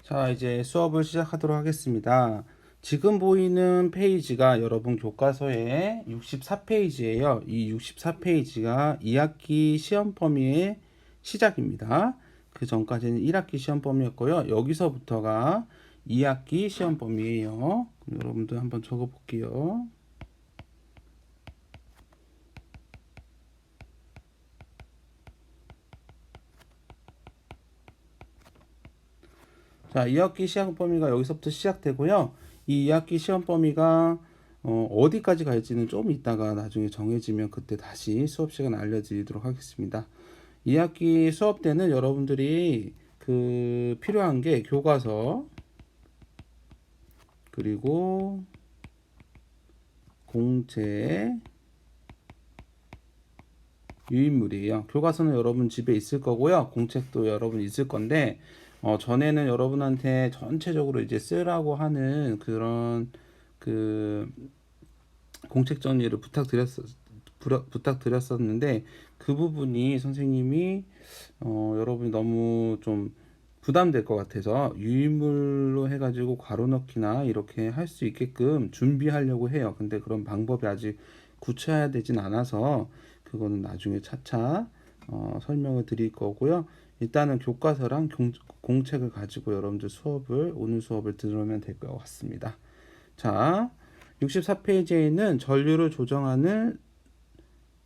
자, 이제 수업을 시작하도록 하겠습니다. 지금 보이는 페이지가 여러분 교과서의 64페이지예요. 이 64페이지가 2학기 시험 범위의 시작입니다. 그 전까지는 1학기 시험 범위였고요. 여기서부터가 2학기 시험 범위예요. 여러분들 한번 적어 볼게요. 자, 2학기 시험 범위가 여기서부터 시작되고요. 이 2학기 시험 범위가 어디까지 갈지는 좀 이따가 나중에 정해지면 그때 다시 수업 시간 알려드리도록 하겠습니다. 2학기 수업 때는 여러분들이 그 필요한 게 교과서 그리고 공책 유인물이에요. 교과서는 여러분 집에 있을 거고요. 공책도 여러분 있을 건데 전에는 여러분한테 전체적으로 이제 쓰라고 하는 그런 그 공책 정리를 부탁드렸었는데 그 부분이 선생님이 여러분이 너무 좀 부담될 것 같아서 유인물로 해가지고 괄호 넣기나 이렇게 할 수 있게끔 준비하려고 해요. 근데 그런 방법이 아직 구체화되진 않아서 그거는 나중에 차차 설명을 드릴 거고요. 일단은 교과서랑 공책을 가지고 여러분들 오늘 수업을 들으면 될 것 같습니다. 자, 64페이지에 있는 전류를 조정하는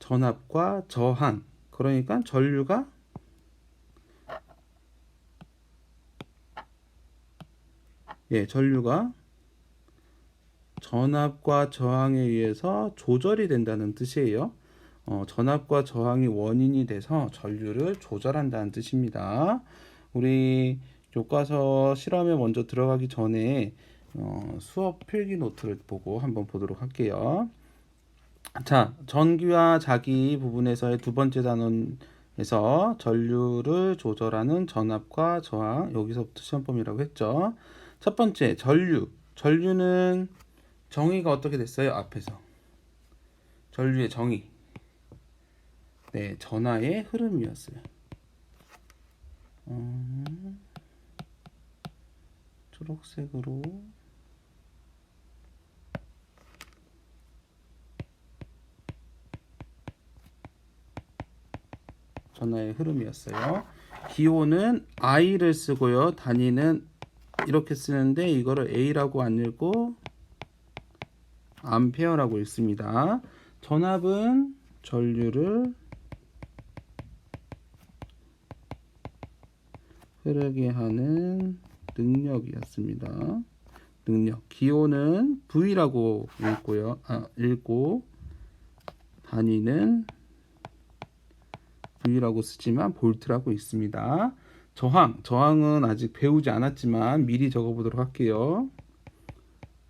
전압과 저항. 그러니까 전류가 전압과 저항에 의해서 조절이 된다는 뜻이에요. 전압과 저항이 원인이 돼서 전류를 조절한다는 뜻입니다. 우리 교과서 실험에 먼저 들어가기 전에 수업 필기 노트를 보고 한번 보도록 할게요. 자, 전기와 자기 부분에서의 두 번째 단원에서 전류를 조절하는 전압과 저항, 여기서부터 시험범위라고 했죠. 첫 번째, 전류는 정의가 어떻게 됐어요? 앞에서. 전류의 정의. 네, 전하의 흐름이었어요. 초록색으로 전하의 흐름이었어요. 기호는 I를 쓰고요. 단위는 이렇게 쓰는데 이거를 A라고 안 읽고 암페어라고 읽습니다. 전압은 전류를 흐르게 하는 능력이었습니다. 능력. 기호는 V라고 읽고 단위는 V라고 쓰지만 볼트라고 있습니다. 저항은 아직 배우지 않았지만 미리 적어보도록 할게요.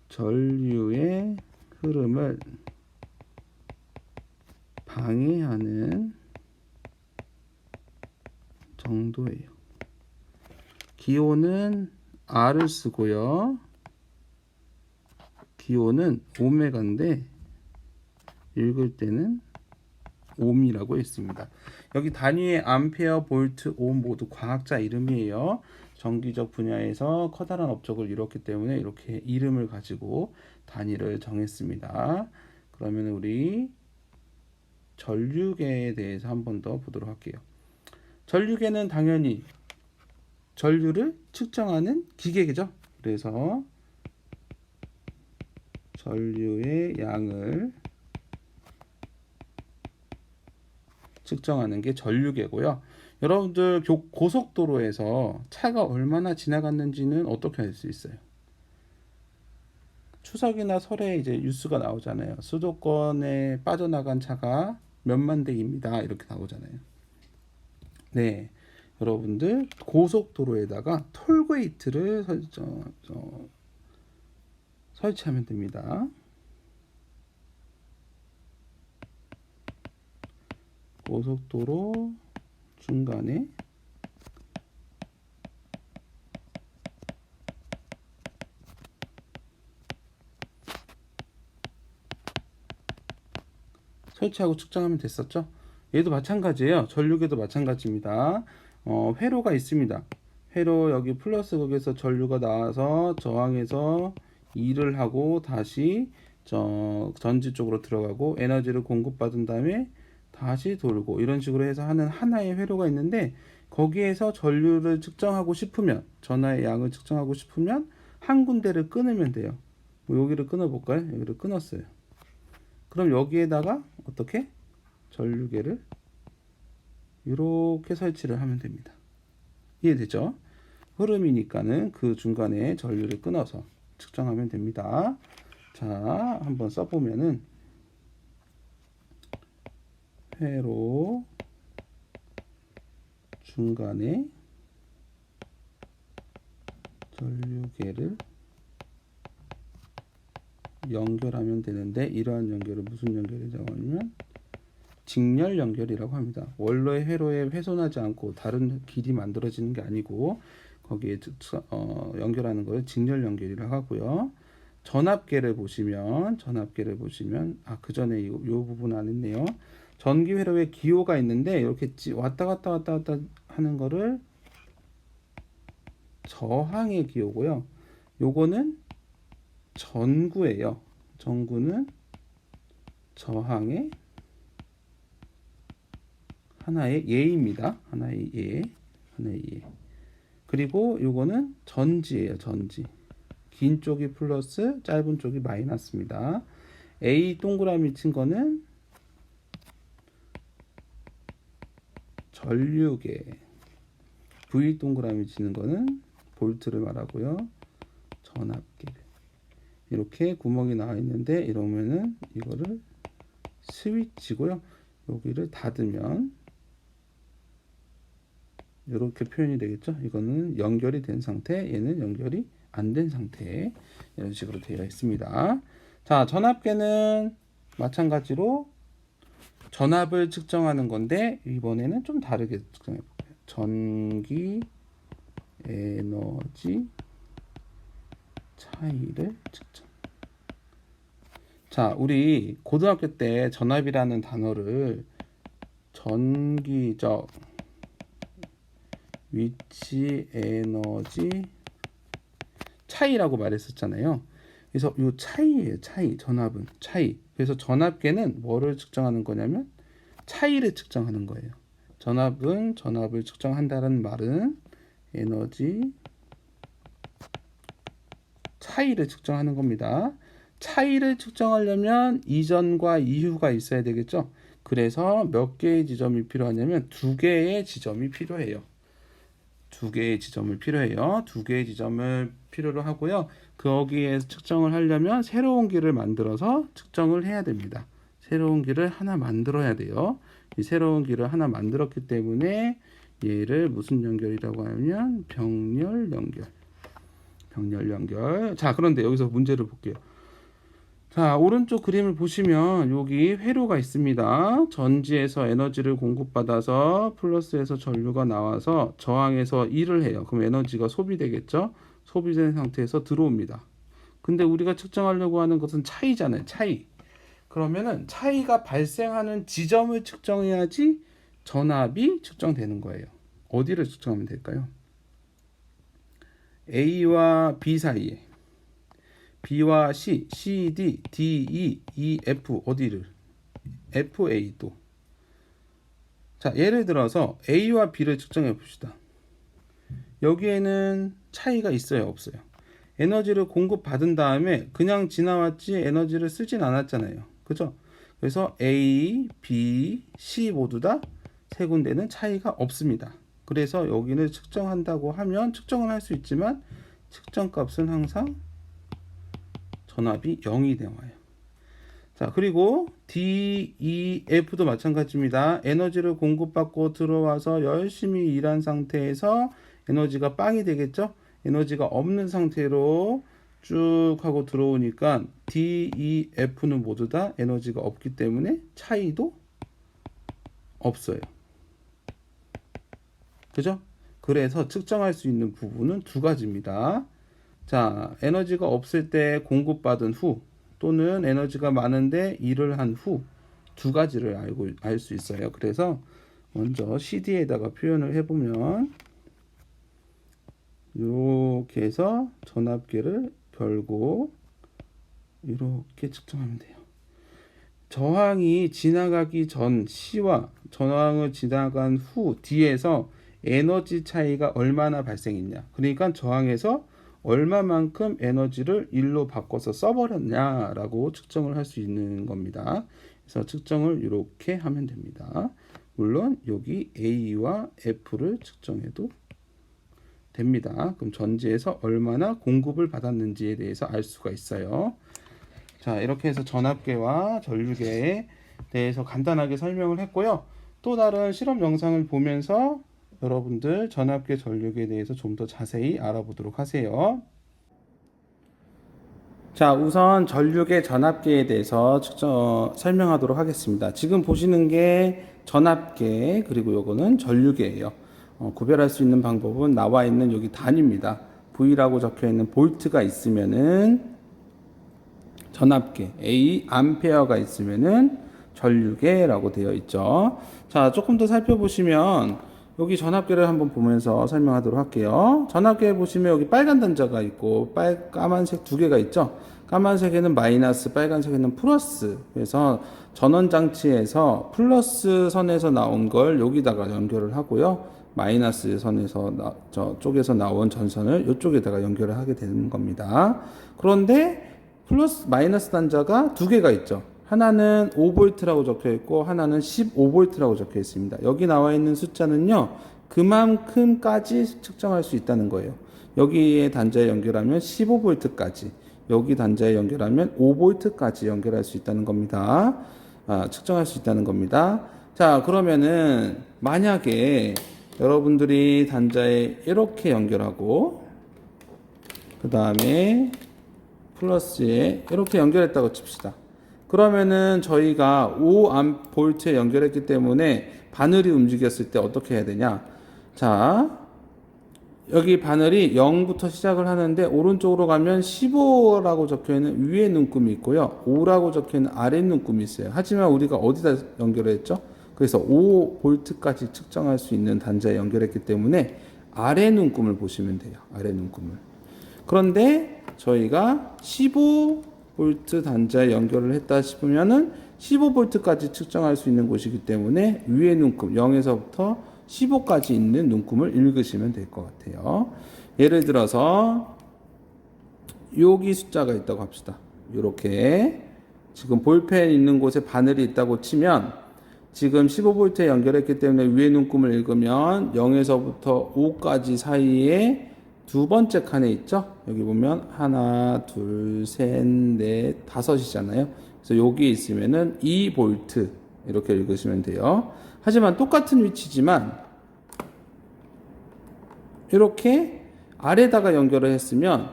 전류의 흐름을 방해하는 정도예요. 기호는 R을 쓰고요. 기호는 오메가인데 읽을 때는 옴이라고 있습니다. 여기 단위의 암페어, 볼트, 옴 모두 과학자 이름이에요. 전기적 분야에서 커다란 업적을 이뤘기 때문에 이렇게 이름을 가지고 단위를 정했습니다. 그러면 우리 전류계에 대해서 한 번 더 보도록 할게요. 전류계는 당연히 전류를 측정하는 기계죠. 그래서 전류의 양을 측정하는 게 전류계고요. 여러분들 고속도로에서 차가 얼마나 지나갔는지는 어떻게 알 수 있어요? 추석이나 설에 이제 뉴스가 나오잖아요. 수도권에 빠져나간 차가 몇만 대입니다. 이렇게 나오잖아요. 네, 여러분들 고속도로에다가 톨게이트를 설치하면 됩니다. 고속도로 중간에 설치하고 측정하면 됐었죠. 얘도 마찬가지예요. 전류계도 마찬가지입니다. 회로가 있습니다. 회로 여기 플러스 극에서 전류가 나와서 저항해서 일을 하고 다시 전지 쪽으로 들어가고 에너지를 공급받은 다음에 다시 돌고 이런 식으로 해서 하는 하나의 회로가 있는데, 거기에서 전류를 측정하고 싶으면, 전하의 양을 측정하고 싶으면 한 군데를 끊으면 돼요. 뭐 여기를 끊어 볼까요? 여기를 끊었어요. 그럼 여기에다가 어떻게 전류계를 이렇게 설치를 하면 됩니다. 이해되죠? 흐름이니까는 그 중간에 전류를 끊어서 측정하면 됩니다. 자, 한번 써보면은 회로 중간에 전류계를 연결하면 되는데, 이러한 연결은 무슨 연결이라고 하냐면 직렬 연결이라고 합니다. 원로의 회로에 훼손하지 않고 다른 길이 만들어지는 게 아니고 거기에 연결하는 걸 직렬 연결이라고 하고요. 전압계를 보시면 그 전에 이 부분 안 했네요. 전기 회로에 기호가 있는데 이렇게 왔다 갔다 하는 거를 저항의 기호고요. 요거는 전구예요. 전구는 저항의 하나의 예입니다. 하나의 예. 그리고 요거는 전지예요. 전지. 긴 쪽이 플러스, 짧은 쪽이 마이너스입니다. A 동그라미 친 거는 전류계. V 동그라미 치는 거는 볼트를 말하고요. 전압계. 이렇게 구멍이 나와 있는데, 이러면은 이거를 스위치고요. 여기를 닫으면 이렇게 표현이 되겠죠. 이거는 연결이 된 상태, 얘는 연결이 안 된 상태, 이런 식으로 되어 있습니다. 자, 전압계는 마찬가지로 전압을 측정하는 건데, 이번에는 좀 다르게 측정해 볼게요. 전기 에너지 차이를 측정. 자, 우리 고등학교 때 전압이라는 단어를 전기적 위치 에너지 차이라고 말했었잖아요. 그래서 이 차이예요. 전압은 차이. 그래서 전압계는 뭐를 측정하는 거냐면 차이를 측정하는 거예요. 전압은 전압을 측정한다는 말은 에너지 차이를 측정하는 겁니다. 차이를 측정하려면 이전과 이후가 있어야 되겠죠. 그래서 몇 개의 지점이 필요하냐면 2개의 지점이 필요해요. 2개의 지점을 필요로 하고요. 거기에 측정을 하려면 새로운 길을 만들어서 측정을 해야 됩니다. 새로운 길을 하나 만들어야 돼요. 이 새로운 길을 하나 만들었기 때문에 얘를 무슨 연결이라고 하면 병렬 연결. 자, 그런데 여기서 문제를 볼게요. 자, 오른쪽 그림을 보시면 여기 회로가 있습니다. 전지에서 에너지를 공급받아서 플러스에서 전류가 나와서 저항해서 일을 해요. 그럼 에너지가 소비되겠죠? 소비된 상태에서 들어옵니다. 근데 우리가 측정하려고 하는 것은 차이잖아요. 차이. 그러면은 차이가 발생하는 지점을 측정해야지 전압이 측정되는 거예요. 어디를 측정하면 될까요? A와 B 사이에, B와 C, C, D, D, E, F 어디를? FA 또. 자, 예를 들어서 A와 B를 측정해 봅시다. 여기에는 차이가 있어요, 없어요? 에너지를 공급받은 다음에 그냥 지나왔지 에너지를 쓰진 않았잖아요. 그죠? 그래서 A, B, C 모두 다 세 군데는 차이가 없습니다. 그래서 여기는 측정한다고 하면 측정을 할 수 있지만 측정값은 항상 전압이 0이 나와요. 자, 그리고 D, E, F도 마찬가지입니다. 에너지를 공급받고 들어와서 열심히 일한 상태에서 에너지가 빵이 되겠죠? 에너지가 없는 상태로 쭉 하고 들어오니까 D, E, F는 모두 다 에너지가 없기 때문에 차이도 없어요. 그죠? 그래서 측정할 수 있는 부분은 2가지입니다. 자, 에너지가 없을 때 공급받은 후, 또는 에너지가 많은데 일을 한 후, 2가지를 알 수 있어요. 그래서 먼저 CD에다가 표현을 해보면, 이렇게 해서 전압계를 걸고 이렇게 측정하면 돼요. 저항이 지나가기 전 C와 저항을 지나간 후 D에서 에너지 차이가 얼마나 발생했냐. 그러니까 저항에서 얼마만큼 에너지를 일로 바꿔서 써버렸냐라고 측정을 할 수 있는 겁니다. 그래서 측정을 이렇게 하면 됩니다. 물론 여기 A와 F를 측정해도 됩니다. 그럼 전지에서 얼마나 공급을 받았는지에 대해서 알 수가 있어요. 자, 이렇게 해서 전압계와 전류계에 대해서 간단하게 설명을 했고요. 또 다른 실험 영상을 보면서 여러분들 전압계, 전류계에 대해서 좀 더 자세히 알아보도록 하세요. 자, 우선 전류계, 전압계에 대해서 설명하도록 하겠습니다. 지금 보시는 게 전압계, 그리고 요거는 전류계예요. 구별할 수 있는 방법은 나와 있는 여기 단위입니다. V라고 적혀 있는 볼트가 있으면은 전압계, A 암페어가 있으면은 전류계라고 되어 있죠. 자, 조금 더 살펴보시면 여기 전압계를 한번 보면서 설명하도록 할게요. 전압계에 보시면 여기 빨간 단자가 있고 까만색 두 개가 있죠. 까만색에는 마이너스, 빨간색에는 플러스. 그래서 전원 장치에서 플러스 선에서 나온 걸 여기다가 연결을 하고요. 마이너스 선에서 저쪽에서 나온 전선을 이쪽에다가 연결을 하게 되는 겁니다. 그런데 플러스 마이너스 단자가 두 개가 있죠. 하나는 5V라고 적혀 있고 하나는 15V라고 적혀 있습니다. 여기 나와 있는 숫자는요, 그만큼까지 측정할 수 있다는 거예요. 여기에 단자에 연결하면 15V까지, 여기 단자에 연결하면 5V까지 연결할 수 있다는 겁니다. 측정할 수 있다는 겁니다. 자, 그러면은 만약에 여러분들이 단자에 이렇게 연결하고 그 다음에 플러스에 이렇게 연결했다고 칩시다. 그러면은 저희가 5V에 연결했기 때문에 바늘이 움직였을 때 어떻게 해야 되냐? 자, 여기 바늘이 0부터 시작을 하는데 오른쪽으로 가면 15라고 적혀있는 위에 눈금이 있고요. 5라고 적혀있는 아래 눈금이 있어요. 하지만 우리가 어디다 연결했죠? 그래서 5V까지 측정할 수 있는 단자에 연결했기 때문에 아래 눈금을 보시면 돼요. 아래 눈금을. 그런데 저희가 15V 단자에 연결을 했다 싶으면은 15V까지 측정할 수 있는 곳이기 때문에 위에 눈금 0에서부터 15까지 있는 눈금을 읽으시면 될 것 같아요. 예를 들어서 여기 숫자가 있다고 합시다. 이렇게 지금 볼펜 있는 곳에 바늘이 있다고 치면 지금 15V에 연결했기 때문에 위에 눈금을 읽으면 0에서부터 5까지 사이에 두 번째 칸에 있죠. 여기 보면 하나, 둘, 셋, 넷, 다섯이잖아요. 그래서 여기 있으면은 2V 이렇게 읽으시면 돼요. 하지만 똑같은 위치지만 이렇게 아래다가 연결을 했으면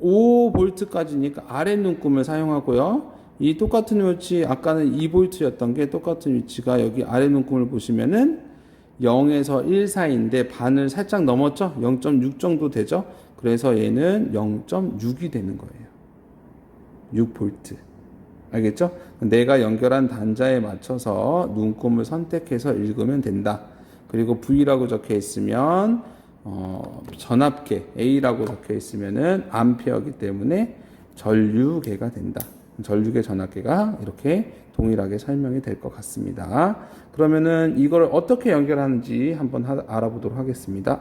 5V까지니까 아래 눈금을 사용하고요. 이 똑같은 위치, 아까는 2V였던 게 똑같은 위치가 여기 아래 눈금을 보시면은 0에서 1 사이인데 반을 살짝 넘었죠? 0.6 정도 되죠? 그래서 얘는 0.6이 되는 거예요. 6V. 알겠죠? 내가 연결한 단자에 맞춰서 눈금을 선택해서 읽으면 된다. 그리고 V라고 적혀 있으면 전압계 A라고 적혀 있으면은 암페어이기 때문에 전류계가 된다. 전류계 전압계가 이렇게 동일하게 설명이 될 것 같습니다. 그러면은 이걸 어떻게 연결하는지 한번 알아보도록 하겠습니다.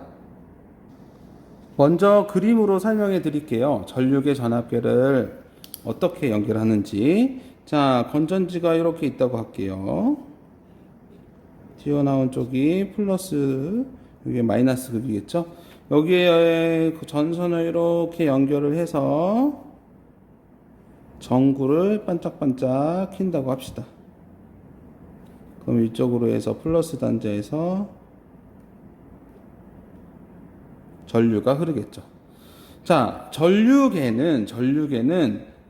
먼저 그림으로 설명해 드릴게요. 전류계 전압계를 어떻게 연결하는지. 자, 건전지가 이렇게 있다고 할게요. 튀어나온 쪽이 플러스, 이게 마이너스 극이겠죠? 여기에 그 전선을 이렇게 연결을 해서 전구를 반짝반짝 킨다고 합시다. 그럼 이쪽으로 해서 플러스 단자에서 전류가 흐르겠죠. 자, 전류계는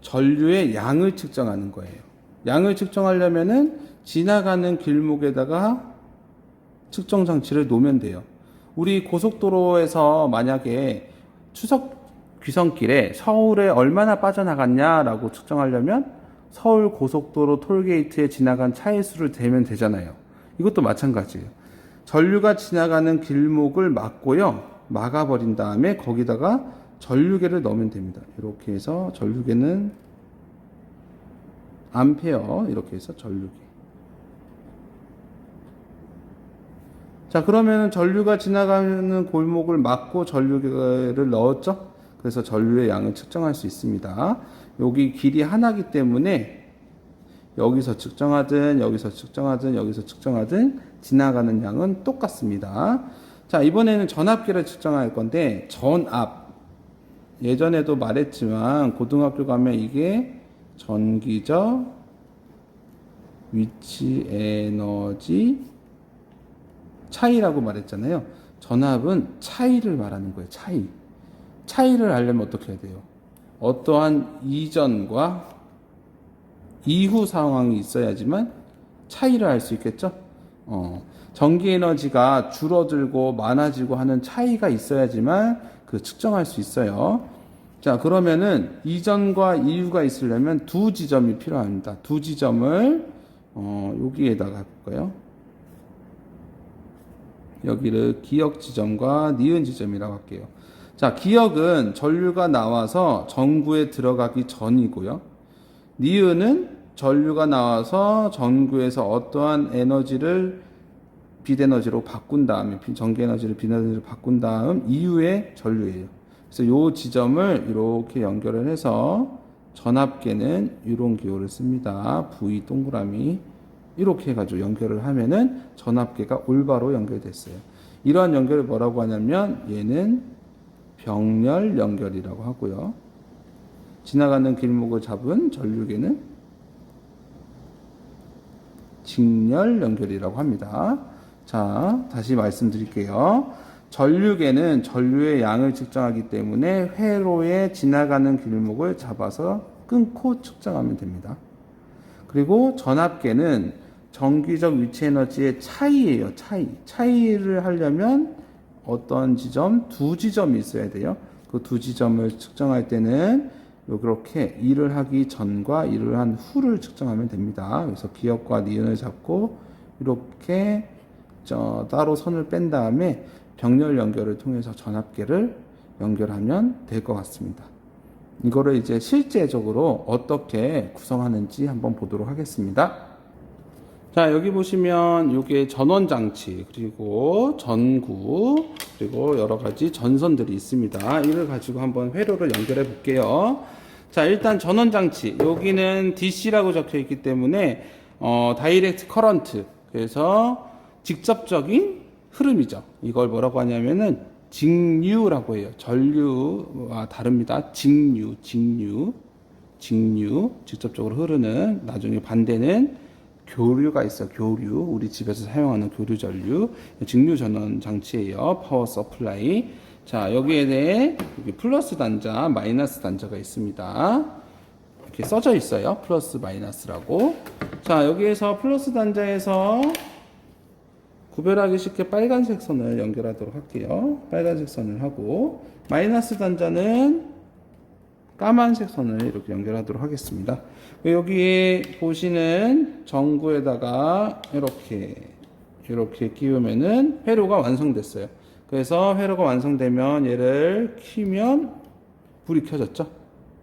전류의 양을 측정하는 거예요. 양을 측정하려면은 지나가는 길목에다가 측정 장치를 놓으면 돼요. 우리 고속도로에서 만약에 추석 귀성길에 서울에 얼마나 빠져나갔냐라고 측정하려면 서울 고속도로 톨게이트에 지나간 차의 수를 대면 되잖아요. 이것도 마찬가지예요. 전류가 지나가는 길목을 막고요. 막아버린 다음에 거기다가 전류계를 넣으면 됩니다. 이렇게 해서 전류계는 암페어, 이렇게 해서 전류계. 자, 그러면 전류가 지나가는 골목을 막고 전류계를 넣었죠. 그래서 전류의 양을 측정할 수 있습니다. 여기 길이 하나이기 때문에 여기서 측정하든 여기서 측정하든 여기서 측정하든 지나가는 양은 똑같습니다. 자, 이번에는 전압계를 측정할 건데, 전압, 예전에도 말했지만 고등학교 가면 이게 전기적 위치 에너지 차이라고 말했잖아요. 전압은 차이를 말하는 거예요. 차이를 알려면 어떻게 해야 돼요? 어떠한 이전과 이후 상황이 있어야지만 차이를 알 수 있겠죠? 전기 에너지가 줄어들고 많아지고 하는 차이가 있어야지만 그 측정할 수 있어요. 자, 그러면은 이전과 이후가 있으려면 두 지점이 필요합니다. 두 지점을 여기에다가 해볼까요? 여기를 기역 지점과 니은 지점이라고 할게요. 자, 기역은 전류가 나와서 전구에 들어가기 전이고요. 니은은 전류가 나와서 전구에서 어떠한 에너지를 빛에너지로 바꾼 다음에, 전기에너지를 빛에너지로 바꾼 다음 이후에 전류예요. 그래서 이 지점을 이렇게 연결을 해서 전압계는 이런 기호를 씁니다. V 동그라미 이렇게 해가지고 연결을 하면은 전압계가 올바로 연결됐어요. 이러한 연결을 뭐라고 하냐면 얘는 병렬 연결이라고 하고요. 지나가는 길목을 잡은 전류계는 직렬 연결이라고 합니다. 자, 다시 말씀드릴게요. 전류계는 전류의 양을 측정하기 때문에 회로에 지나가는 길목을 잡아서 끊고 측정하면 됩니다. 그리고 전압계는 정기적 위치 에너지의 차이예요. 차이를 하려면 어떤 지점? 두 지점이 있어야 돼요. 그 두 지점을 측정할 때는 이렇게 일을 하기 전과 일을 한 후를 측정하면 됩니다. 그래서 기역과 니은을 잡고 이렇게 따로 선을 뺀 다음에 병렬 연결을 통해서 전압계를 연결하면 될 것 같습니다. 이거를 이제 실제적으로 어떻게 구성하는지 한번 보도록 하겠습니다. 자, 여기 보시면 이게 전원 장치, 그리고 전구, 그리고 여러 가지 전선들이 있습니다. 이걸 가지고 한번 회로를 연결해 볼게요. 자, 일단 전원 장치, 여기는 DC라고 적혀 있기 때문에 다이렉트 커런트, 그래서 직접적인 흐름이죠. 이걸 뭐라고 하냐면은 직류라고 해요. 전류와 다릅니다. 직류, 직접적으로 흐르는. 나중에 반대는 교류가 있어요. 교류. 우리 집에서 사용하는 교류 전류. 직류 전원 장치예요. 파워 서플라이. 자, 여기에 대해 여기 플러스 단자, 마이너스 단자가 있습니다. 이렇게 써져 있어요. 플러스 마이너스라고. 자, 여기에서 플러스 단자에서 구별하기 쉽게 빨간색 선을 연결하도록 할게요. 빨간색 선을 하고, 마이너스 단자는 까만색 선을 이렇게 연결하도록 하겠습니다. 여기에 보시는 전구에다가 이렇게 끼우면은 회로가 완성됐어요. 그래서 회로가 완성되면 얘를 키면 불이 켜졌죠?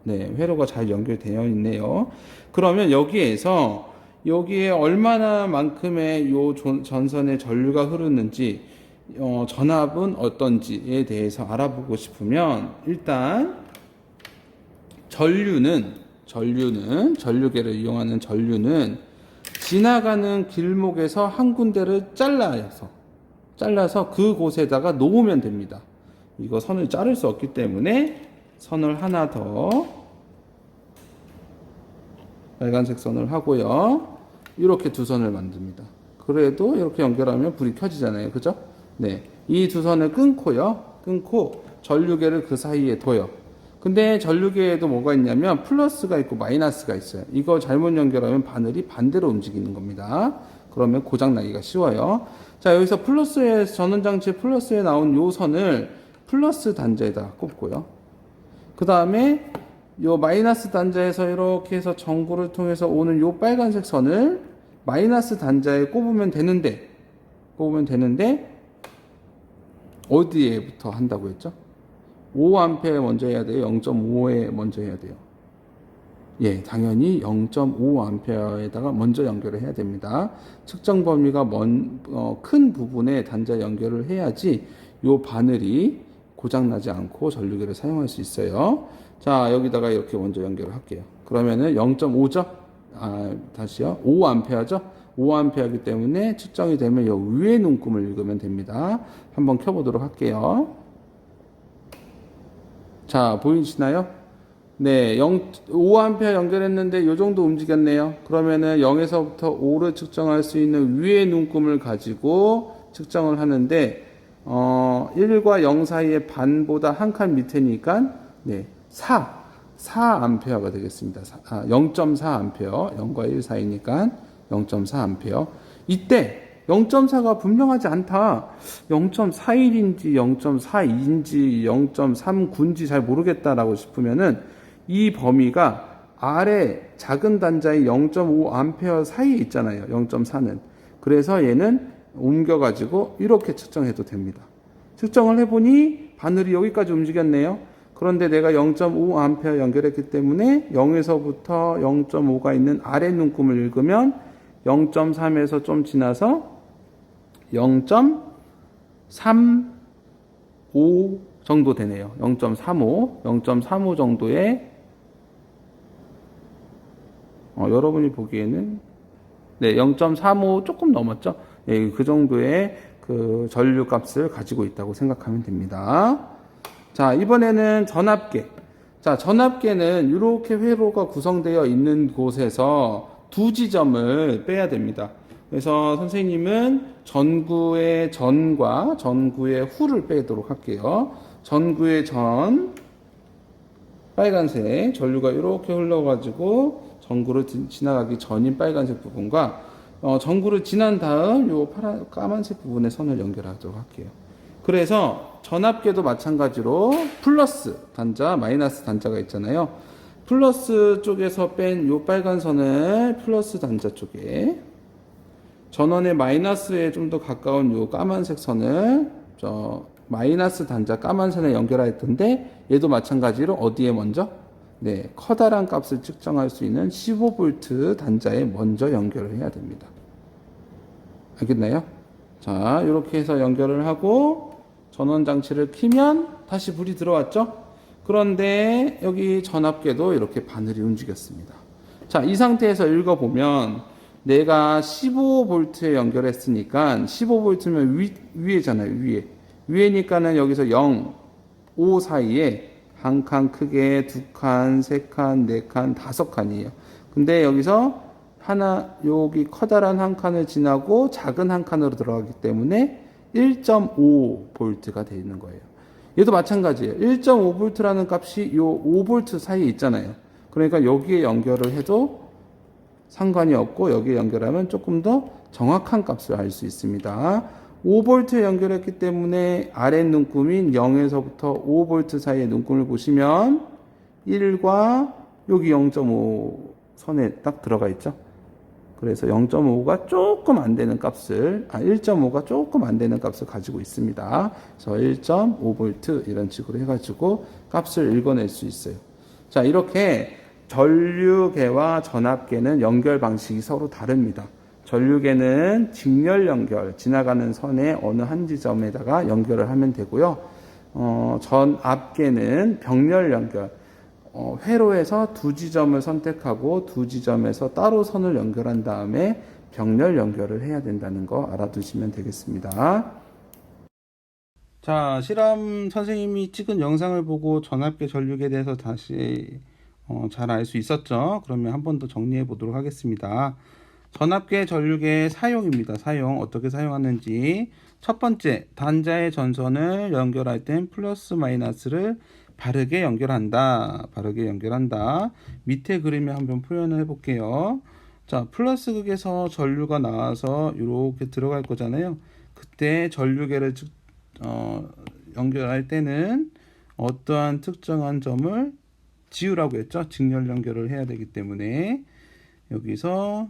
네, 회로가 잘 연결되어 있네요. 그러면 여기에 얼마나 만큼의 요 전선에 전류가 흐르는지, 전압은 어떤지에 대해서 알아보고 싶으면, 일단 전류계를 이용하는 전류는 지나가는 길목에서 한 군데를 잘라서 그곳에다가 놓으면 됩니다. 이거 선을 자를 수 없기 때문에 선을 하나 더 빨간색 선을 하고요. 이렇게 두 선을 만듭니다. 그래도 이렇게 연결하면 불이 켜지잖아요. 그죠? 네. 이 두 선을 끊고 전류계를 그 사이에 둬요. 근데 전류계에도 뭐가 있냐면 플러스가 있고 마이너스가 있어요. 이거 잘못 연결하면 바늘이 반대로 움직이는 겁니다. 그러면 고장 나기가 쉬워요. 자, 여기서 전원장치 플러스에 나온 요 선을 플러스 단자에다가 꼽고요. 그 다음에 요 마이너스 단자에서 이렇게 해서 전구를 통해서 오는 요 빨간색 선을 마이너스 단자에 꼽으면 되는데 어디에부터 한다고 했죠? 5A에 먼저 해야 돼요? 0.5에 먼저 해야 돼요? 예, 당연히 0.5A에다가 먼저 연결을 해야 됩니다. 측정 범위가 큰 부분에 단자 연결을 해야지 요 바늘이 고장나지 않고 전류계를 사용할 수 있어요. 자, 여기다가 이렇게 먼저 연결을 할게요. 그러면은 0.5죠? 다시요. 5A죠? 5A이기 때문에 측정이 되면 요 위에 눈금을 읽으면 됩니다. 한번 켜보도록 할게요. 자, 보이시나요? 네, 5A 연결했는데 요 정도 움직였네요. 그러면은 0에서부터 5를 측정할 수 있는 위의 눈금을 가지고 측정을 하는데 1과 0 사이의 반보다 한 칸 밑에니까 네, 4A가 되겠습니다. 0.4A. 0과 1 사이니까 0.4A. 이때 0.4가 분명하지 않다. 0.41인지 0.42인지 0.39인지 잘 모르겠다라고 싶으면은 이 범위가 아래 작은 단자의 0.5A 사이에 있잖아요. 0.4는. 그래서 얘는 옮겨가지고 이렇게 측정해도 됩니다. 측정을 해보니 바늘이 여기까지 움직였네요. 그런데 내가 0.5A 연결했기 때문에 0에서부터 0.5가 있는 아래 눈금을 읽으면 0.3에서 좀 지나서 0.35 정도 되네요. 0.35 정도의 여러분이 보기에는 네, 0.35 조금 넘었죠. 예, 그 정도의 그 전류 값을 가지고 있다고 생각하면 됩니다. 자, 이번에는 전압계. 자, 전압계는 이렇게 회로가 구성되어 있는 곳에서 두 지점을 빼야 됩니다. 그래서 선생님은 전구의 전과 전구의 후를 빼도록 할게요. 전구의 전, 빨간색 전류가 이렇게 흘러가지고 전구를 지나가기 전인 빨간색 부분과 전구를 지난 다음 요 까만색 부분에 선을 연결하도록 할게요. 그래서 전압계도 마찬가지로 플러스 단자, 마이너스 단자가 있잖아요. 플러스 쪽에서 뺀 요 빨간 선을 플러스 단자 쪽에, 전원의 마이너스에 좀 더 가까운 요 까만색 선을 마이너스 단자 까만 선에 연결했던데, 얘도 마찬가지로 어디에 먼저? 네, 커다란 값을 측정할 수 있는 15V 단자에 먼저 연결을 해야 됩니다. 알겠나요? 자, 이렇게 해서 연결을 하고 전원 장치를 켜면 다시 불이 들어왔죠? 그런데 여기 전압계도 이렇게 바늘이 움직였습니다. 자, 이 상태에서 읽어보면 내가 15V에 연결했으니까 15V면 위에잖아요. 위에니까는 여기서 0, 5 사이에 한 칸 크게, 두 칸, 세 칸, 네 칸, 다섯 칸이에요. 근데 여기서 여기 커다란 한 칸을 지나고 작은 한 칸으로 들어가기 때문에 1.5V가 되어 있는 거예요. 얘도 마찬가지예요. 1.5V라는 값이 요 5V 사이에 있잖아요. 그러니까 여기에 연결을 해도 상관이 없고 여기에 연결하면 조금 더 정확한 값을 알 수 있습니다. 5V에 연결했기 때문에 아래 눈금인 0에서부터 5V 사이의 눈금을 보시면 1과 여기 0.5 선에 딱 들어가 있죠. 그래서 0.5가 조금 안 되는 값을, 1.5가 조금 안 되는 값을 가지고 있습니다. 그래서 1.5V 이런 식으로 해가지고 값을 읽어낼 수 있어요. 자, 이렇게 전류계와 전압계는 연결 방식이 서로 다릅니다. 전류계는 직렬 연결, 지나가는 선의 어느 한 지점에다가 연결을 하면 되고요. 전압계는 병렬 연결, 회로에서 두 지점을 선택하고 두 지점에서 따로 선을 연결한 다음에 병렬 연결을 해야 된다는 거 알아두시면 되겠습니다. 자, 실험 선생님이 찍은 영상을 보고 전압계 전류계에 대해서 다시 잘 알 수 있었죠? 그러면 한 번 더 정리해 보도록 하겠습니다. 전압계 전류계의 사용입니다. 어떻게 사용하는지. 첫 번째, 단자의 전선을 연결할 땐 플러스 마이너스를 바르게 연결한다. 밑에 그림에 한번 표현을 해볼게요. 자, 플러스 극에서 전류가 나와서 이렇게 들어갈 거잖아요. 그때 전류계를 연결할 때는 어떠한 특정한 점을 지우라고 했죠. 직렬 연결을 해야 되기 때문에 여기서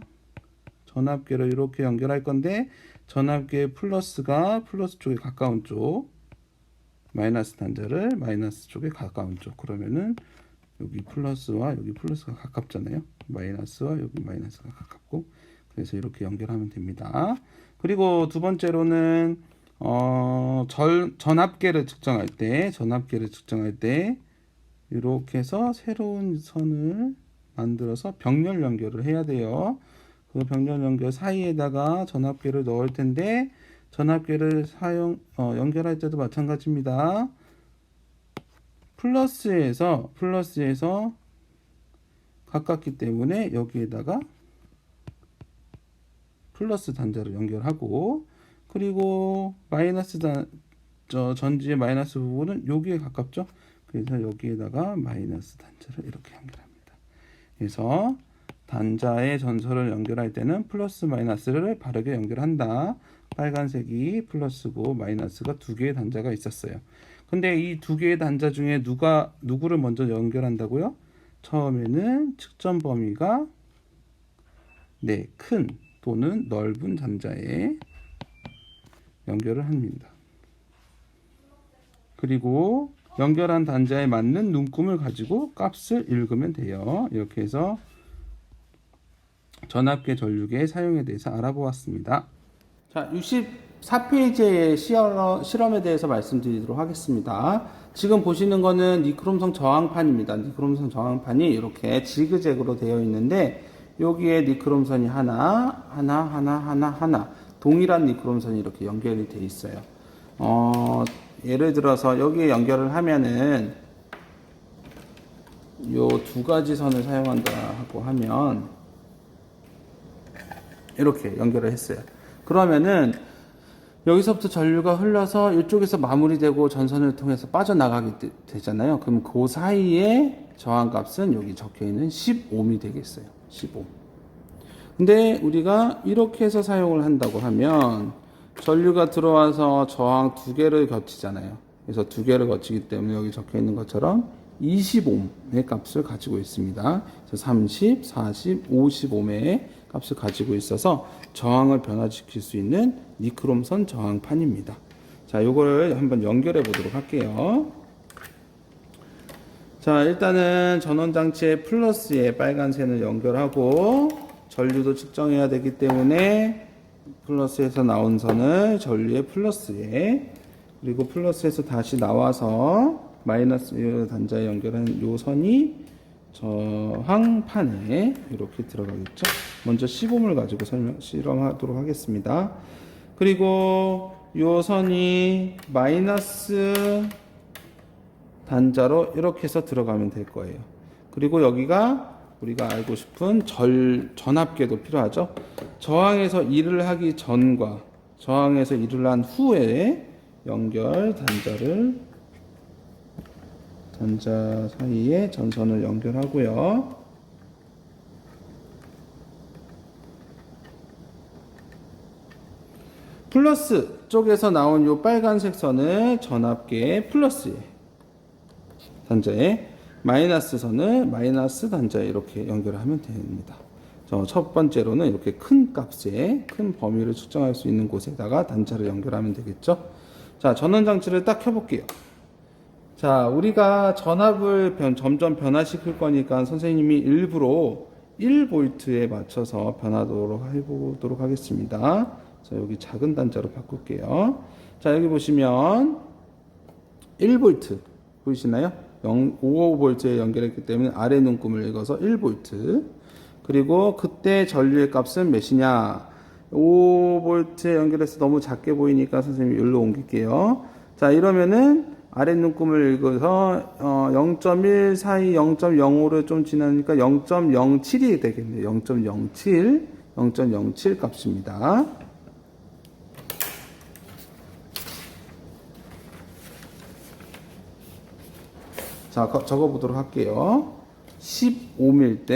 전압계를 이렇게 연결할 건데, 전압계 플러스가 플러스 쪽에 가까운 쪽, 마이너스 단자를 마이너스 쪽에 가까운 쪽. 그러면은 여기 플러스와 여기 플러스가 가깝잖아요. 마이너스와 여기 마이너스가 가깝고, 그래서 이렇게 연결하면 됩니다. 그리고 두 번째로는 전압계를 측정할 때 이렇게 해서 새로운 선을 만들어서 병렬 연결을 해야 돼요. 그 병렬 연결 사이에다가 전압계를 넣을 텐데, 전압계를 연결할 때도 마찬가지입니다. 플러스에서 가깝기 때문에 여기에다가 플러스 단자를 연결하고, 그리고 전지의 마이너스 부분은 여기에 가깝죠. 그래서 여기에다가 마이너스 단자를 이렇게 연결합니다. 그래서 단자의 전선을 연결할 때는 플러스 마이너스를 바르게 연결한다. 빨간색이 플러스고 마이너스가 두 개의 단자가 있었어요. 근데 이 두 개의 단자 중에 누구를 먼저 연결한다고요? 처음에는 측정 범위가 큰 또는 넓은 단자에 연결을 합니다. 그리고 연결한 단자에 맞는 눈금을 가지고 값을 읽으면 돼요. 이렇게 해서 전압계 전류계의 사용에 대해서 알아보았습니다. 자, 64페이지의 실험에 대해서 말씀드리도록 하겠습니다. 지금 보시는 거는 니크롬성 저항판입니다. 니크롬성 저항판이 이렇게 지그재그로 되어 있는데, 여기에 니크롬선이 하나, 동일한 니크롬선이 이렇게 연결이 되어 있어요. 예를 들어서 여기에 연결을 하면은 요 두 가지 선을 사용한다고 하면 이렇게 연결을 했어요. 그러면은 여기서부터 전류가 흘러서 이쪽에서 마무리되고 전선을 통해서 빠져나가게 되잖아요. 그럼 그 사이에 저항값은 여기 적혀있는 10ohm이 되겠어요. 15. 근데 우리가 이렇게 해서 사용을 한다고 하면 전류가 들어와서 저항 두 개를 거치잖아요. 그래서 두 개를 거치기 때문에 여기 적혀있는 것처럼 20ohm의 값을 가지고 있습니다. 그래서 30, 40, 50ohm의 값을 가지고 있어서 저항을 변화시킬 수 있는 니크롬선 저항판입니다. 자, 요거를 한번 연결해 보도록 할게요. 자, 일단은 전원장치의 플러스에 빨간선을 연결하고, 전류도 측정해야 되기 때문에 플러스에서 나온 선을 전류의 플러스에, 그리고 플러스에서 다시 나와서 마이너스 단자에 연결한 요 선이 저항판에 이렇게 들어가겠죠. 먼저 시범을 가지고 실험하도록 하겠습니다. 그리고 요 선이 마이너스 단자로 이렇게 해서 들어가면 될 거예요. 그리고 여기가 우리가 알고 싶은 전압계도 필요하죠. 저항에서 일을 하기 전과 저항에서 일을 한 후에 연결 단자 사이에 전선을 연결하고요. 플러스 쪽에서 나온 요 빨간색 선을 전압계 플러스에 단자에, 마이너스 선을 마이너스 단자에 이렇게 연결하면 됩니다. 첫 번째로는 이렇게 큰 값에 큰 범위를 측정할 수 있는 곳에다가 단자를 연결하면 되겠죠. 자, 전원 장치를 딱 켜볼게요. 자, 우리가 전압을 점점 변화시킬 거니까 선생님이 일부러 1V에 맞춰서 변하도록 해보도록 하겠습니다. 자, 여기 작은 단자로 바꿀게요. 자, 여기 보시면 1V 보이시나요? 55V에 연결했기 때문에 아래 눈금을 읽어서 1V. 그리고 그때 전류의 값은 몇이냐? 5V에 연결해서 너무 작게 보이니까 선생님이 여기로 옮길게요. 자, 이러면은 아래 눈금을 읽어서 0.1 사이 0.05를 좀 지나니까 0.07이 되겠네요. 0.07 값입니다. 자, 적어보도록 할게요. 15밀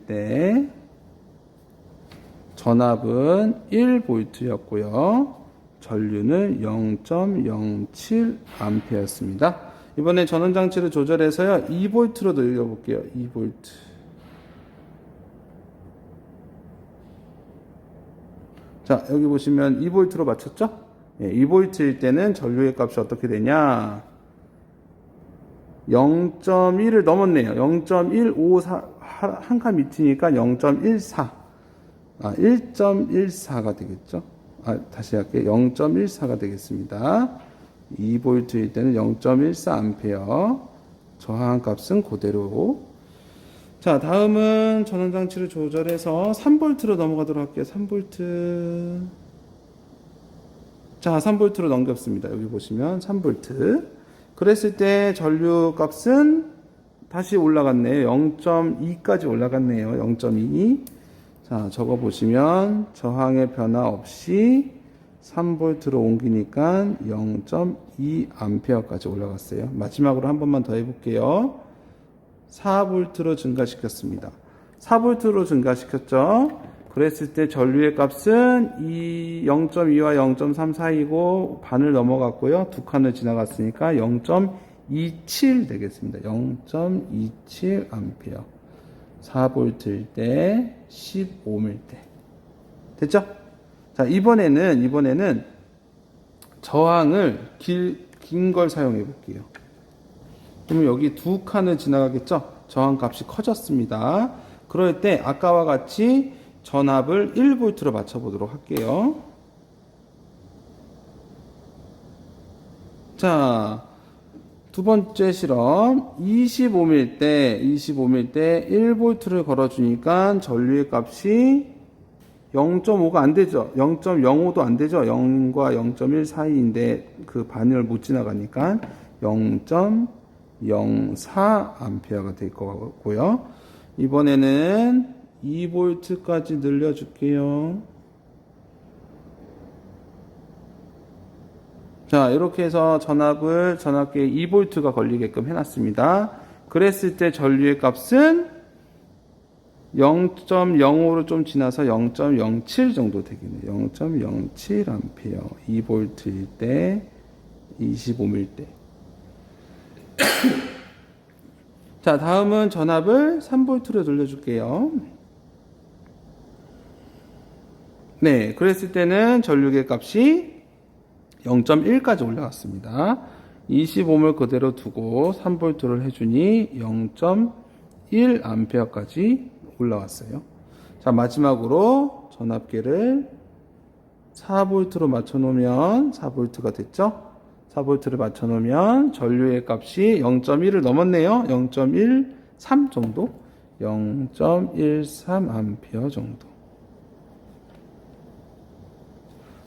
때 전압은 1V였고요. 전류는 0.07A였습니다. 이번에 전원장치를 조절해서요, 2V로 늘려볼게요. 2V. 자, 여기 보시면 2V로 맞췄죠? 예, 2V일 때는 전류의 값이 어떻게 되냐? 0.1을 넘었네요. 0.154, 한 칸 밑이니까 0.14. 1.14가 되겠죠? 다시 할게요. 0.14가 되겠습니다. 2V일 때는 0.14A. 저항 값은 그대로. 자, 다음은 전원장치를 조절해서 3V로 넘어가도록 할게요. 3V. 자, 3V로 넘겼습니다. 여기 보시면 3V. 그랬을 때 전류 값은 다시 올라갔네요. 0.2까지 올라갔네요. 0.2. 자, 적어 보시면 저항의 변화 없이 3V로 옮기니까 0.2A까지 올라갔어요. 마지막으로 한 번만 더 해볼게요. 4V로 증가시켰습니다. 4V로 증가시켰죠. 그랬을 때 전류의 값은 0.2와 0.3 사이고 반을 넘어갔고요. 두 칸을 지나갔으니까 0.27 되겠습니다. 0.27A. 4V일 때 15mm 때. 됐죠? 자, 이번에는 저항을 긴 걸 사용해 볼게요. 그러면 여기 두 칸을 지나가겠죠? 저항 값이 커졌습니다. 그럴 때 아까와 같이 전압을 1V로 맞춰 보도록 할게요. 자, 두 번째 실험 25mm 때 1V를 걸어주니까 전류의 값이 0.5가 안 되죠. 0.05도 안 되죠. 0과 0.1 사이인데 그 반을 못 지나가니까 0.04A가 될 것 같고요. 이번에는 2V까지 늘려줄게요. 자, 이렇게 해서 전압계에 2V가 걸리게끔 해놨습니다. 그랬을 때 전류의 값은 0.05로 좀 지나서 0.07 정도 되겠네요. 0.07A. 2V일 때, 25mm 때. 자, 다음은 전압을 3V로 돌려줄게요. 네, 그랬을 때는 전류계 값이 0.1까지 올라갔습니다. 25를 그대로 두고 3V를 해주니 0.1A까지 올라왔어요. 자, 마지막으로 전압계를 4V로 맞춰놓으면 4V가 됐죠? 4V를 맞춰놓으면 전류의 값이 0.1을 넘었네요. 0.13 정도? 0.13A 정도.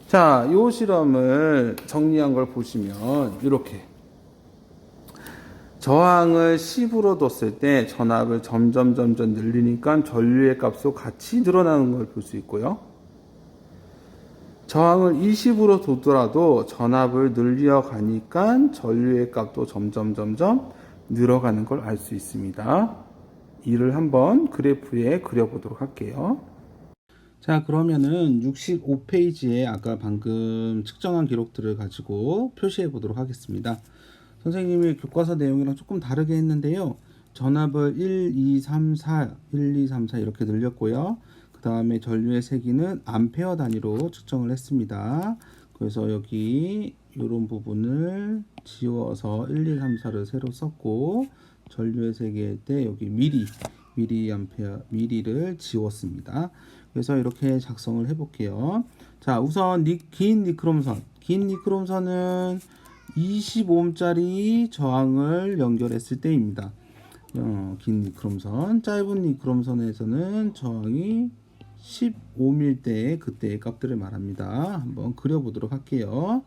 자, 이 실험을 정리한 걸 보시면 이렇게 저항을 10으로 뒀을 때 전압을 점점 늘리니까 전류의 값도 같이 늘어나는 걸 볼 수 있고요. 저항을 20으로 두더라도 전압을 늘려 가니까 전류의 값도 점점 늘어가는 걸 알 수 있습니다. 이를 한번 그래프에 그려보도록 할게요. 자, 그러면은 65페이지에 아까 방금 측정한 기록들을 가지고 표시해 보도록 하겠습니다. 선생님이 교과서 내용이랑 조금 다르게 했는데요. 전압을 1, 2, 3, 4 이렇게 늘렸고요. 그 다음에 전류의 세기는 암페어 단위로 측정을 했습니다. 그래서 여기 이런 부분을 지워서 1, 2, 3, 4를 새로 썼고, 전류의 세기일 때 여기 미리를 지웠습니다. 그래서 이렇게 작성을 해볼게요. 자, 우선 긴 니크롬선은 25ohm짜리 저항을 연결했을 때입니다. 긴 니크롬선, 짧은 니크롬선에서는 저항이 15mm 때 그때의 값들을 말합니다. 한번 그려보도록 할게요.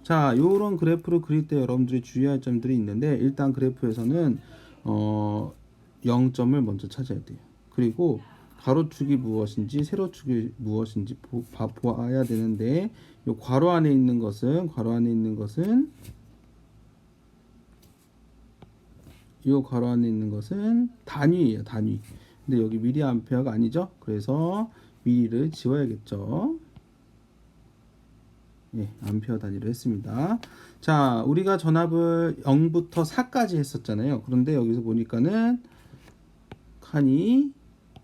자, 요런 그래프를 그릴 때 여러분들이 주의할 점들이 있는데, 일단 그래프에서는 0점을 먼저 찾아야 돼요. 그리고 가로축이 무엇인지 세로축이 무엇인지 보아야 되는데, 요 괄호 안에 있는 것은 단위예요, 단위. 근데 여기 미리암페어가 아니죠? 그래서 미리를 지워야겠죠. 예, 암페어 단위로 했습니다. 자, 우리가 전압을 0부터 4까지 했었잖아요. 그런데 여기서 보니까는 칸이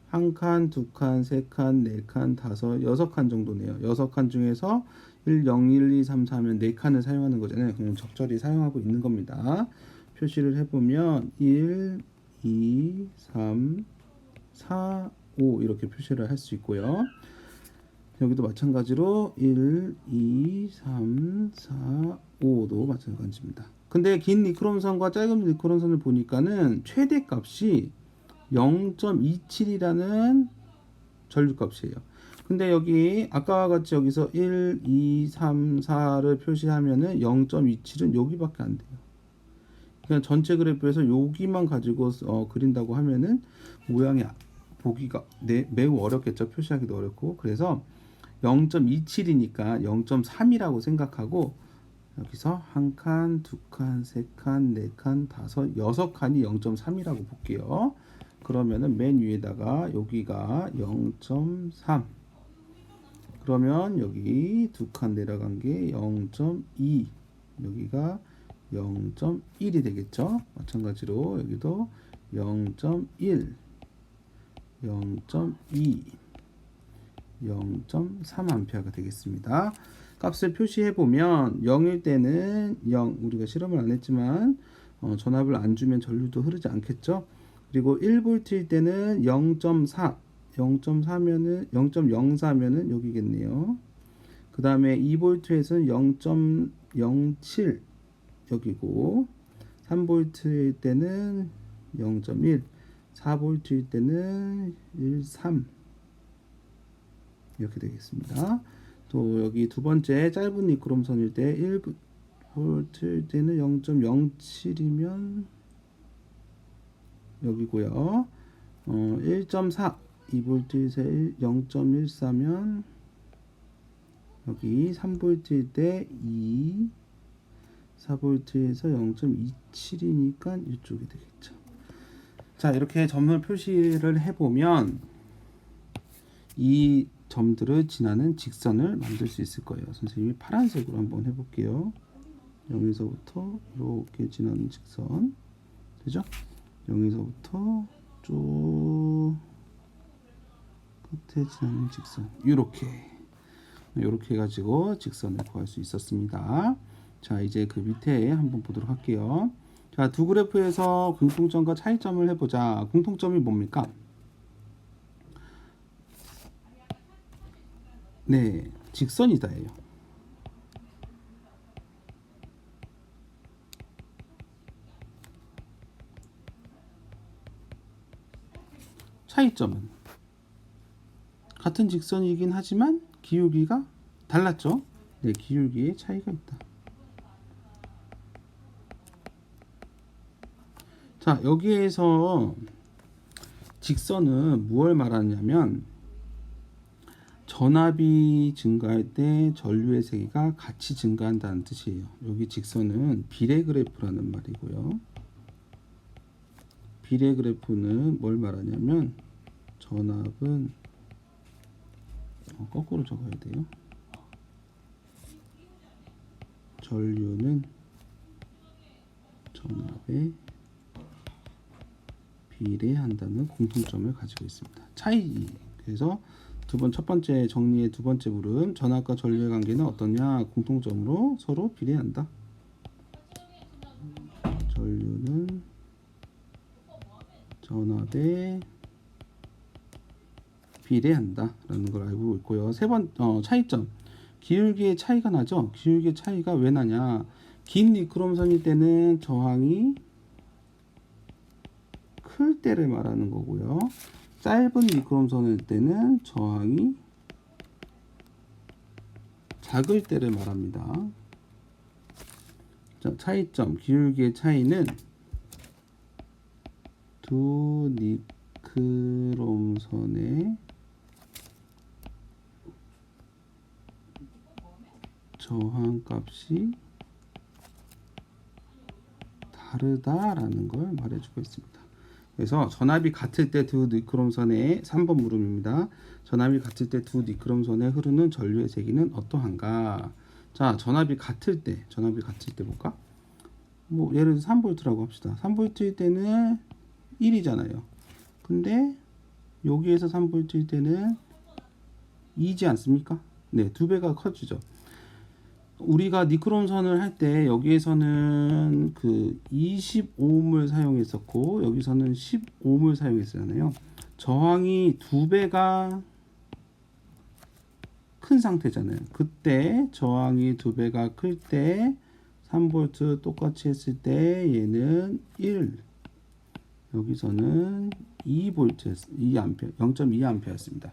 한 칸, 두 칸, 세 칸, 네 칸, 다섯, 여섯 칸 정도네요. 6칸 중에서 1, 0, 1, 2, 3, 4 하면 4칸을 사용하는 거잖아요. 그럼 적절히 사용하고 있는 겁니다. 표시를 해보면 1, 2, 3, 4, 5 이렇게 표시를 할 수 있고요. 여기도 마찬가지로 1, 2, 3, 4, 5도 마찬가지입니다. 근데 긴 니크롬선과 짧은 니크롬선을 보니까는 최대값이 0.27이라는 전류값이에요. 근데 여기 아까와 같이 여기서 1, 2, 3, 4를 표시하면은 0.27은 여기밖에 안 돼요. 그냥 전체 그래프에서 여기만 가지고 그린다고 하면은 모양이 보기가 매우 어렵겠죠. 표시하기도 어렵고. 그래서 0.27이니까 0.3이라고 생각하고 여기서 한 칸, 두 칸, 세 칸, 네 칸, 다섯, 여섯 칸이 0.3이라고 볼게요. 그러면은 맨 위에다가 여기가 0.3. 그러면 여기 두 칸 내려간 게 0.2. 여기가 0.1이 되겠죠. 마찬가지로 여기도 0.1, 0.2, 0.3A가 되겠습니다. 값을 표시해 보면 0일 때는 0, 우리가 실험을 안 했지만 전압을 안 주면 전류도 흐르지 않겠죠. 그리고 1V일 때는 0.4, 0.4면은 0.04면은 여기겠네요. 그 다음에 2V에서는 0.07 여기고 3V일 때는 0.1, 4V일 때는 1.3 이렇게 되겠습니다. 또 여기 두 번째 짧은 니크롬선일 때 1V일 때는 0.07이면 여기고요. 1.4 2V에서 0.14면 여기 3V일 때 2, 4V에서 0.27이니까 이쪽이 되겠죠. 자, 이렇게 점을 표시를 해보면 이 점들을 지나는 직선을 만들 수 있을 거예요. 선생님이 파란색으로 한번 해볼게요. 여기서부터 이렇게 지나는 직선 되죠? 여기서부터 쭉 끝에 지나는 직선 이렇게 해가지고 직선을 구할 수 있었습니다. 자, 이제 그 밑에 한번 보도록 할게요. 자, 두 그래프에서 공통점과 차이점을 해보자. 공통점이 뭡니까? 네, 직선이다예요. 차이점은 같은 직선이긴 하지만 기울기가 달랐죠. 네, 기울기에 차이가 있다. 자, 여기에서 직선은 무엇을 말하냐면 전압이 증가할 때 전류의 세기가 같이 증가한다는 뜻이에요. 여기 직선은 비례 그래프라는 말이고요. 비례 그래프는 뭘 말하냐면 전압은 거꾸로 적어야 돼요. 전류는 전압에 비례한다는 공통점을 가지고 있습니다. 차이. 그래서 첫 번째 정리의 두 번째 물음, 전압과 전류의 관계는 어떠냐? 공통점으로 서로 비례한다. 전류는 전압에 비례한다 라는 걸 알고 있고요. 차이점, 기울기의 차이가 나죠. 기울기의 차이가 왜 나냐? 긴 니크롬선일 때는 저항이 클 때를 말하는 거고요. 짧은 니크롬선일 때는 저항이 작을 때를 말합니다. 자, 차이점, 기울기의 차이는 두 니크롬선의 저항값이 다르다라는 걸 말해주고 있습니다. 그래서 전압이 같을 때 두 니크롬선의 3번 물음입니다. 전압이 같을 때 두 니크롬선에 흐르는 전류의 세기는 어떠한가? 자, 전압이 같을 때 볼까? 뭐 예를 들어서 3V라고 합시다. 3V일 때는 1이잖아요. 근데 여기에서 3V일 때는 2지 않습니까? 네, 두 배가 커지죠. 우리가 니크롬선을 할 때 여기에서는 그 25옴을 사용했었고 여기서는 15옴을 사용했잖아요. 저항이 2배가 큰 상태잖아요. 그때 저항이 2배가 클 때 3V 똑같이 했을 때 얘는 1, 여기서는 2V, 2A, 0.2A였습니다.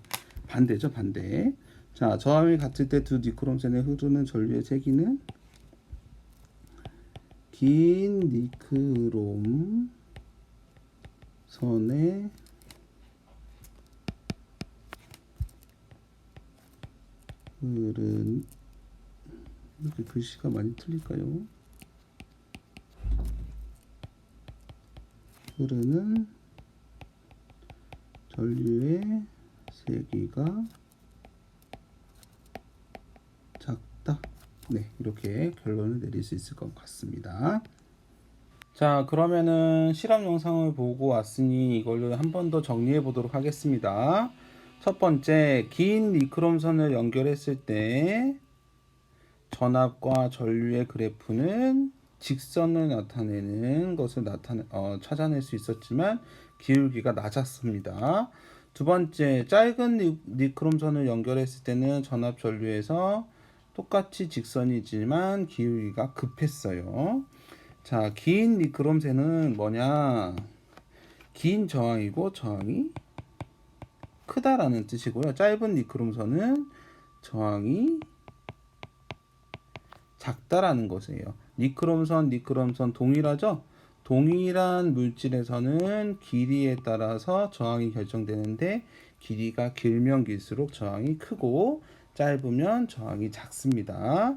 반대죠, 반대. 자, 저항이 같을 때 두 니크롬선에 흐르는 전류의 세기는 긴 니크롬 선에 흐르는, 이렇게 글씨가 많이 틀릴까요? 흐르는 전류의 세기가 작다. 네, 이렇게 결론을 내릴 수 있을 것 같습니다. 자, 그러면은 실험 영상을 보고 왔으니 이걸로 한 번 더 정리해 보도록 하겠습니다. 첫 번째, 긴 니크롬선을 연결했을 때 전압과 전류의 그래프는 직선을 나타내는 것을 찾아낼 수 있었지만 기울기가 낮았습니다. 두 번째, 짧은 니크롬선을 연결했을 때는 전압 전류에서 똑같이 직선이지만 기울기가 급했어요. 자, 긴 니크롬선은 뭐냐? 긴 저항이고 저항이 크다라는 뜻이고요. 짧은 니크롬선은 저항이 작다라는 것이에요. 니크롬선 동일하죠? 동일한 물질에서는 길이에 따라서 저항이 결정되는데 길이가 길면 길수록 저항이 크고 짧으면 저항이 작습니다.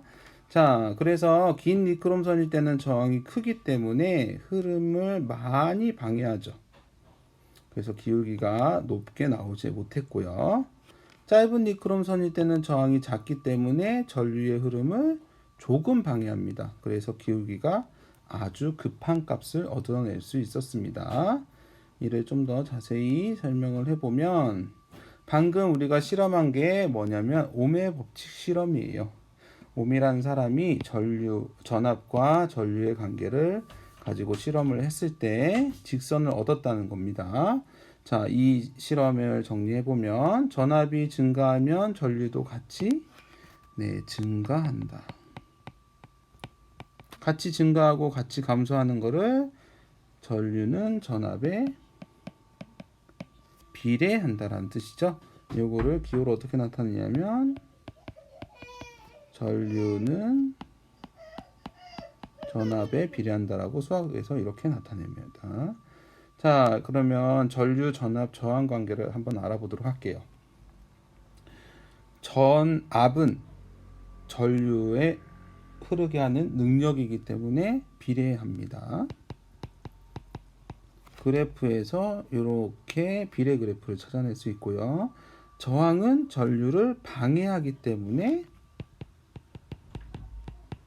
자, 그래서 긴 니크롬선일 때는 저항이 크기 때문에 흐름을 많이 방해하죠. 그래서 기울기가 높게 나오지 못했고요. 짧은 니크롬선일 때는 저항이 작기 때문에 전류의 흐름을 조금 방해합니다. 그래서 기울기가 아주 급한 값을 얻어낼 수 있었습니다. 이를 좀 더 자세히 설명을 해보면 방금 우리가 실험한 게 뭐냐면 옴의 법칙 실험이에요. 옴이라는 사람이 전압과 전류의 관계를 가지고 실험을 했을 때 직선을 얻었다는 겁니다. 자, 이 실험을 정리해보면 전압이 증가하면 전류도 같이 증가한다. 같이 증가하고 같이 감소하는 거를 전류는 전압에 비례한다라는 뜻이죠. 요거를 기호로 어떻게 나타내냐면 전류는 전압에 비례한다라고 수학에서 이렇게 나타냅니다. 자, 그러면 전류 전압 저항 관계를 한번 알아보도록 할게요. 전압은 전류에 흐르게 하는 능력이기 때문에 비례합니다. 그래프에서 이렇게 비례 그래프를 찾아낼 수 있고요. 저항은 전류를 방해하기 때문에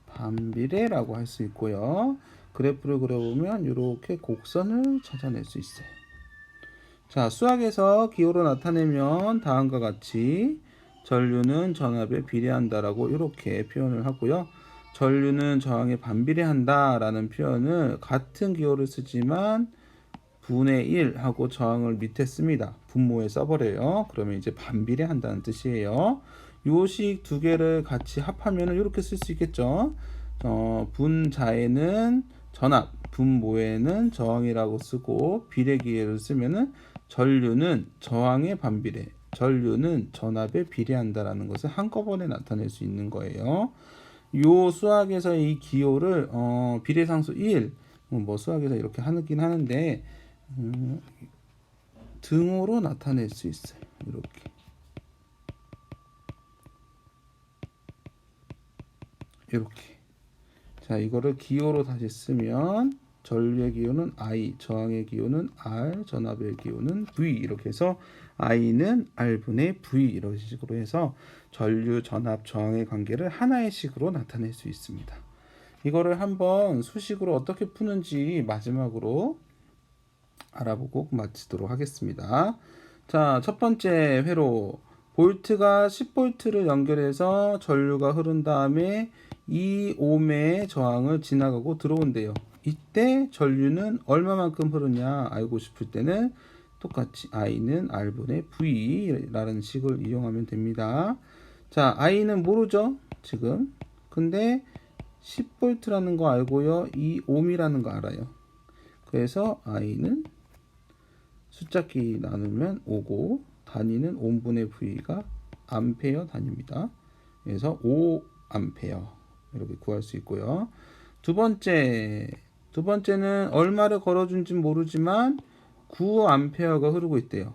반비례라고 할 수 있고요. 그래프를 그려보면 이렇게 곡선을 찾아낼 수 있어요. 자, 수학에서 기호로 나타내면 다음과 같이 전류는 전압에 비례한다라고 이렇게 표현을 하고요. 전류는 저항에 반비례한다 라는 표현을 같은 기호를 쓰지만 분의 1 하고 저항을 밑에 씁니다. 분모에 써버려요. 그러면 이제 반비례한다는 뜻이에요. 요식 두 개를 같이 합하면 이렇게 쓸 수 있겠죠. 분자에는 전압, 분모에는 저항이라고 쓰고 비례 기호를 쓰면은 전류는 저항에 반비례, 전류는 전압에 비례한다라는 것을 한꺼번에 나타낼 수 있는 거예요. 요 수학에서 이 기호를 비례상수 1, 뭐 수학에서 이렇게 하긴 하는데 등호로 나타낼 수 있어요. 이렇게. 자, 이거를 기호로 다시 쓰면 전류의 기호는 I, 저항의 기호는 R, 전압의 기호는 V 이렇게 해서 I는 R분의 V 이런 식으로 해서 전류, 전압, 저항의 관계를 하나의 식으로 나타낼 수 있습니다. 이거를 한번 수식으로 어떻게 푸는지 마지막으로 알아보고 마치도록 하겠습니다. 자, 첫 번째 회로 볼트가 10볼트를 연결해서 전류가 흐른 다음에 이 ohm의 저항을 지나가고 들어온대요. 이때 전류는 얼마만큼 흐르냐 알고 싶을 때는 똑같이 I는 R분의 V라는 식을 이용하면 됩니다. 자, I는 모르죠? 지금. 근데 10V라는 거 알고요. 이 ohm이라는 거 알아요. 그래서 I는 숫자끼리 나누면 5고 단위는 ohm분의 V가 암페어 단위입니다. 그래서 5암페어 이렇게 구할 수 있고요. 두 번째는 얼마를 걸어준지 모르지만 9암페어가 흐르고 있대요.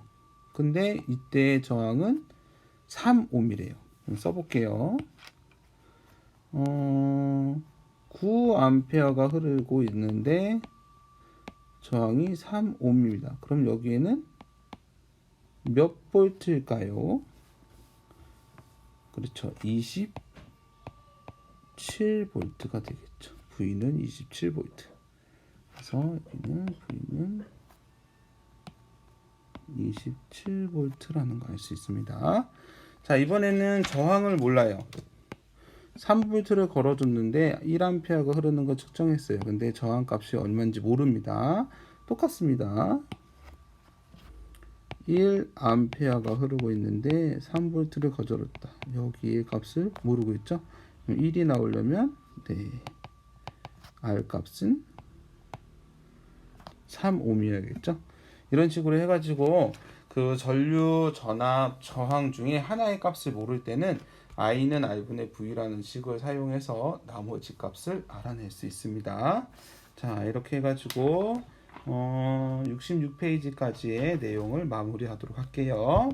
근데 이때 저항은 3ohm이래요. 써볼게요. 9암페어가 흐르고 있는데 저항이 3ohm입니다. 그럼 여기에는 몇 볼트일까요? 그렇죠. 27V가 되겠죠. V는 27V. 그래서 여기는 V는 27V라는 거 알 수 있습니다. 자, 이번에는 저항을 몰라요. 3V를 걸어줬는데 1A가 흐르는 거 측정했어요. 근데 저항 값이 얼마인지 모릅니다. 똑같습니다. 1A가 흐르고 있는데 3V를 거절했다. 여기에 값을 모르고 있죠. 1이 나오려면 R 값은 3ohm이어야겠죠. 이런 식으로 해가지고 그 전류 전압 저항 중에 하나의 값을 모를 때는 I는 R분의 V라는 식을 사용해서 나머지 값을 알아낼 수 있습니다. 자, 이렇게 해가지고 66페이지까지의 내용을 마무리하도록 할게요.